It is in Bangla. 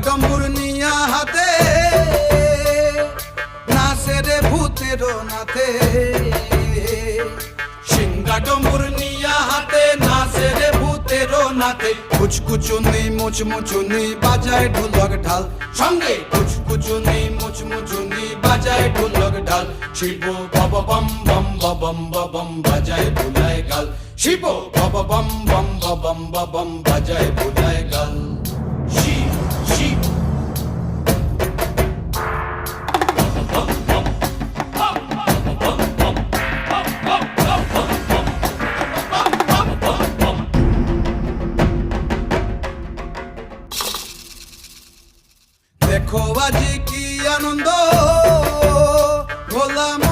ডম্বুর নিয়া হাতে নাচে রে ভূতের নাথে সিংহা ডম্বুর নিয়া হাতে নাচে রে ভূতের নাথে কুচকুচুনি মুচমুচুনি বাজায় ঢোলক ঢাল সঙ্গে কুচকুচুনি মুচমুচুনি বাজায় ঢোলক ঢাল শিব বাবা বম বম বম বম বাজায় বুলায় গাল শিব বাবা বম বম বম বম বাজায় বুলায় গাল শিব শিব দেখো আজি কি আনন্দ গোলাম